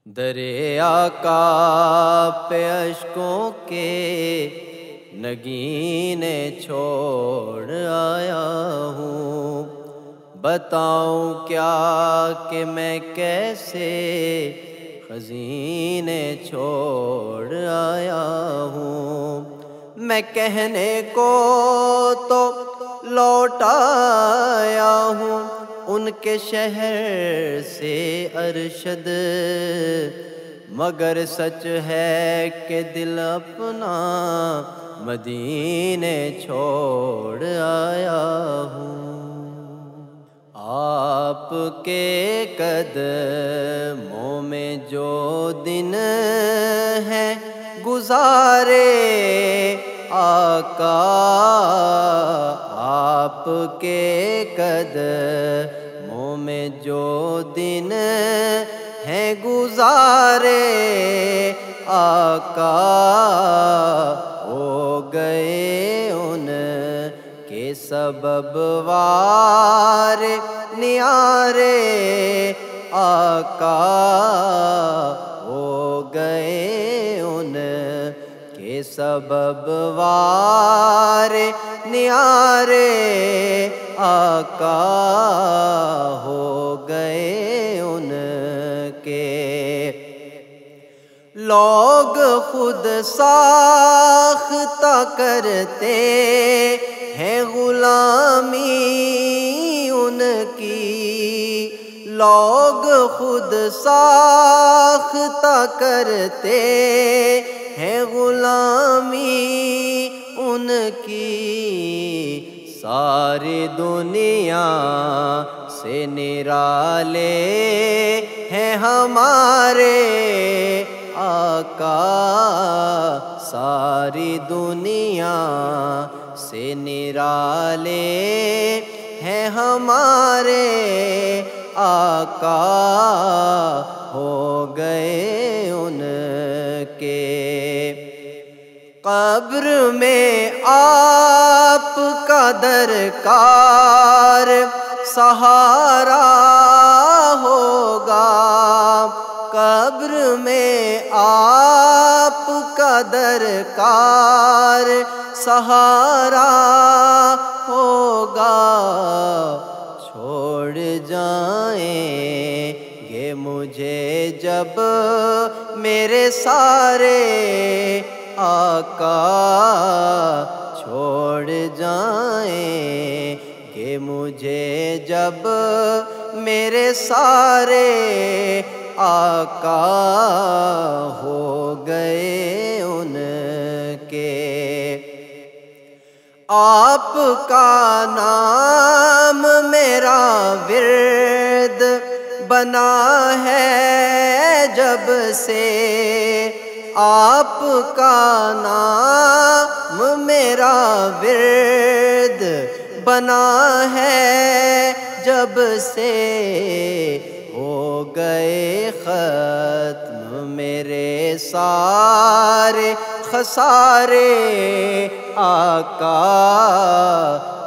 دریا کا پہ اشکوں کے نگینے چھوڑ آیا ہوں، بتاؤں کیا کہ میں کیسے خزینے چھوڑ آیا ہوں۔ میں کہنے کو تو لوٹ آیا ہوں ان کے شہر سے ارشد، مگر سچ ہے کہ دل اپنا مدینے چھوڑ آیا ہوں۔ آپ کے قدموں میں جو دن ہیں گزارے آقا، آپ کے قدموں میں جو دن ہیں گزارے آقا، ہو گئے ان کے سبب وار نیارے آقا، ہو گئے ان کے سبب وار نیارے آقا، ہو گئے ان کے۔ لوگ خود ساختہ کرتے ہیں غلامی ان کی، لوگ خود ساختہ کرتے ہیں غلامی ان کی، ساری دنیا سے نرالے ہیں ہمارے آقا، ساری دنیا سے نرالے ہیں ہمارے آقا، ہو گئے ان کے۔ قبر میں آپ کا درکار سہارا ہوگا، قبر میں آپ کا درکار سہارا ہوگا، چھوڑ جائیں گے مجھے جب میرے سارے آقا، چھوڑ جائیں گے مجھے جب میرے سارے آقا، ہو گئے ان کے۔ آپ کا نام میرا ورد بنا ہے جب سے، آپ کا نام میرا ورد بنا ہے جب سے، ہو گئے ختم میرے سارے خسارے آقا،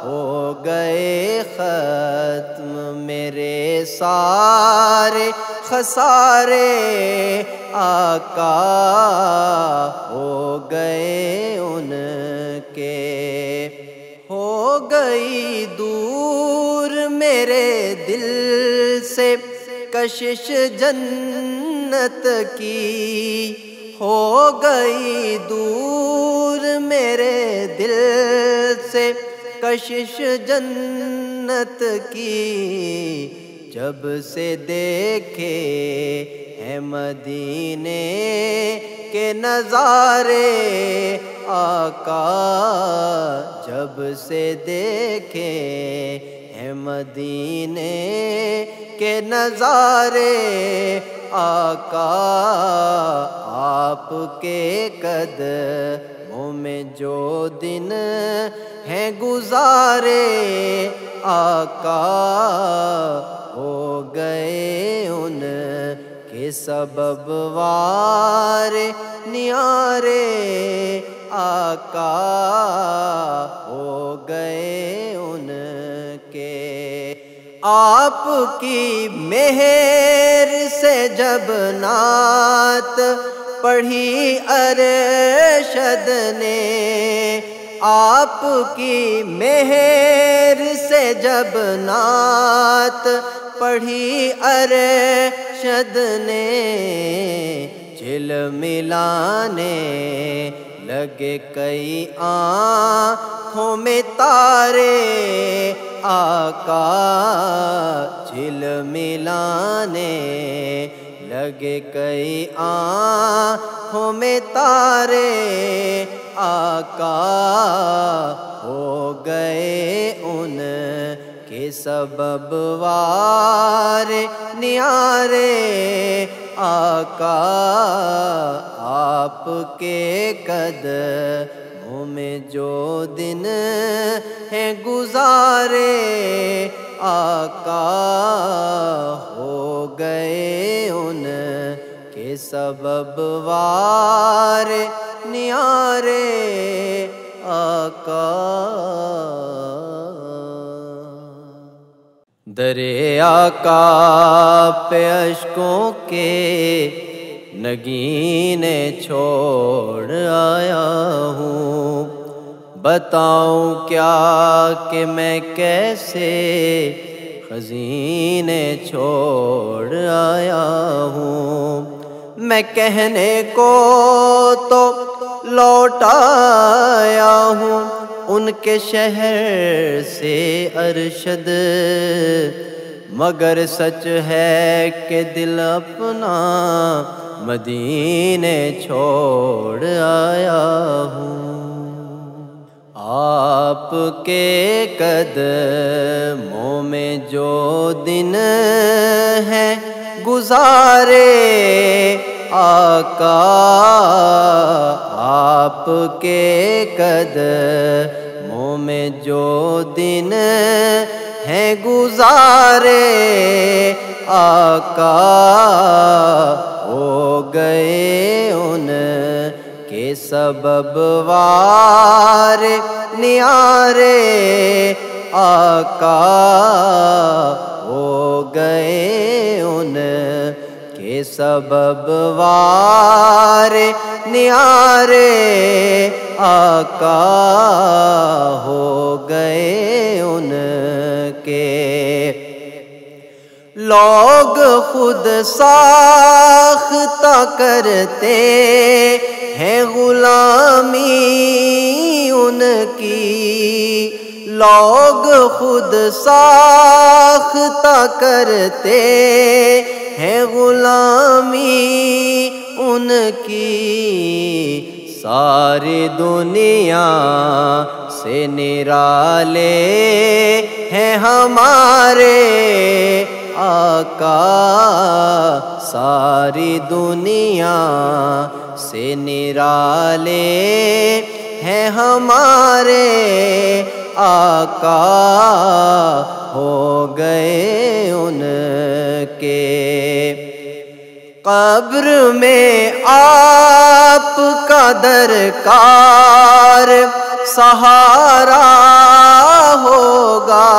ہو گئے ختم میرے سارے خسارے آقا، ہو گئے ان کے۔ ہو گئی دور میرے دل سے کشش جنت کی، ہو گئی دور میرے دل سے کشش جنت کی، جب سے دیکھے ہیں مدینے کے نظارے آقا، جب سے دیکھے ہیں مدینے کے نظارے آقا، آپ کے قدموں میں جو دن ہیں گزارے آقا، ہو گئے ان کے سبب وار نیارے آقا، ہو گئے ان کے۔ آپ کی مہر سے جب نعت پڑھی ارشد نے، آپ کی مہر سے جب نعت پڑھی ارشد نے، جھلملانے لگے کئی آنکھوں میں تارے آقا، جھلملانے لگے کئی آنکھوں میں تارے آقا، ہو گئے ان کے سبب وار نیارے آقا، آپ کے قدموں میں جو دن ہیں گزارے آقا، ہو گئے ان کے سبب وار نیارے آقا۔ درِ آقا پہ اشکوں کے نگینے چھوڑ آیا ہوں، بتاؤں کیا کہ میں کیسے خزینے چھوڑ آیا ہوں۔ میں کہنے کو تو لوٹ آیا ہوں ان کے شہر سے ارشد، مگر سچ ہے کہ دل اپنا مدینے چھوڑ آیا ہوں۔ آپ کے قدموں میں جو دن ہیں گزارے آقا، آپ کے قدموں میں جو دن ہیں گزارے آقا، ہو گئے ان کے سبب وار نیارے آقا، ہو گئے ان کے سبب وار نیارے آقا، ہو گئے ان کے۔ لوگ خود ساختہ کرتے ہیں غلامی ان کی، لوگ خود ساختہ کرتے ہیں غلامی ان کی، ساری دنیا سے نرالے ہیں ہمارے آقا، ساری دنیا سے نرالے ہیں ہمارے آقا، ہو گئے ان کے۔ قبر میں آپ کا درکار سہارا ہوگا،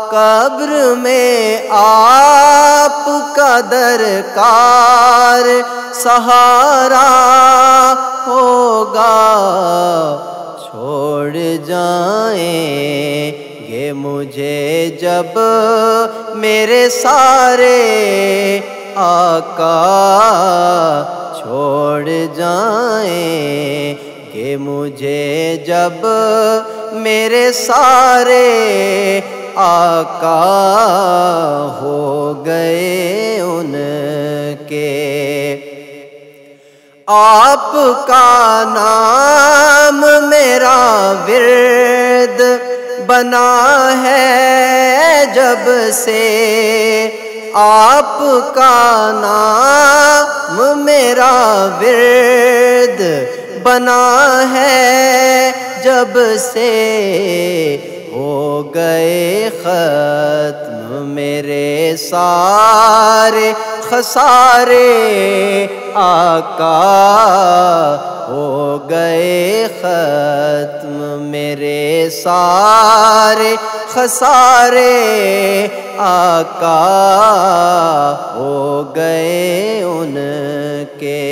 قبر میں آپ کا درکار سہارا ہوگا، چھوڑ جائیں گے مجھے جب میرے سارے آقا، چھوڑ جائیں گے مجھے جب میرے سارے آقا، ہو گئے ان کے۔ آپ کا نام میرا ورد بنا ہے جب سے، آپ کا نام میرا ورد بنا ہے جب سے، ہو گئے ختم میرے سارے خسارے آقا، ہو گئے ختم میرے سارے خسارے آقا ہو گئے ان کے۔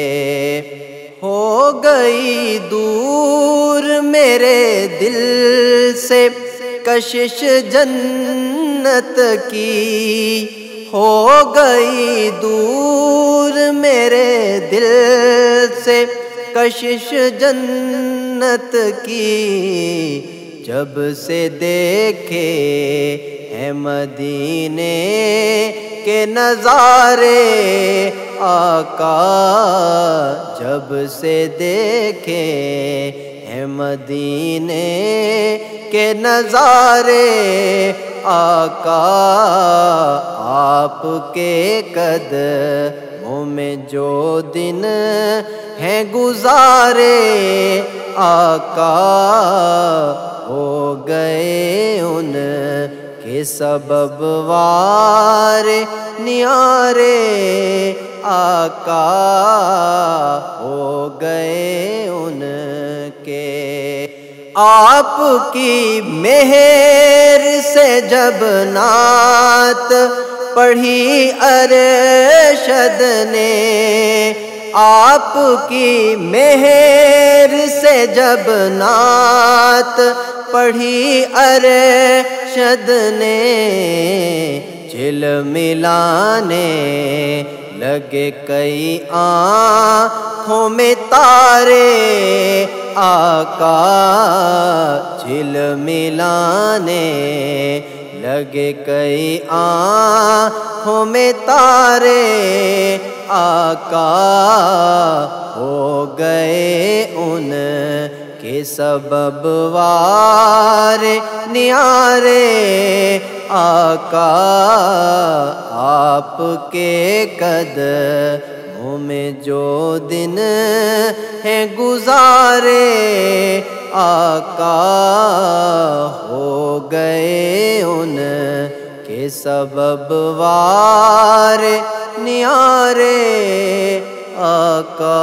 ہو گئی دور میرے دل سے کشش جنت کی، ہو گئی دور میرے دل سے کشش جنت کی، جب سے دیکھے ہیں مدینے کے نظارے آقا، جب سے دیکھے ہیں مدینے کے نظارے آقا، آپ کے قدموں میں جو دن ہیں گزارے آقا ہو گئے ان کے سبب وار نیارے آقا ہو گئے ان کے۔ آپ کی مہر سے جب نعت پڑھی ارشد نے، آپ کی مہر سے جب نعت پڑھی ارشد نے، جھلملانے لگے کئی آنکھوں میں تارے آقا، جھلملانے لگے کئی آنکھوں میں تارے آقا ہو گئے ان کے سبب وار نیارے آقا، آپ کے قدموں میں جو دن ہیں گزارے آقا ہو گئے ان کے سبب وار نیارے آقا۔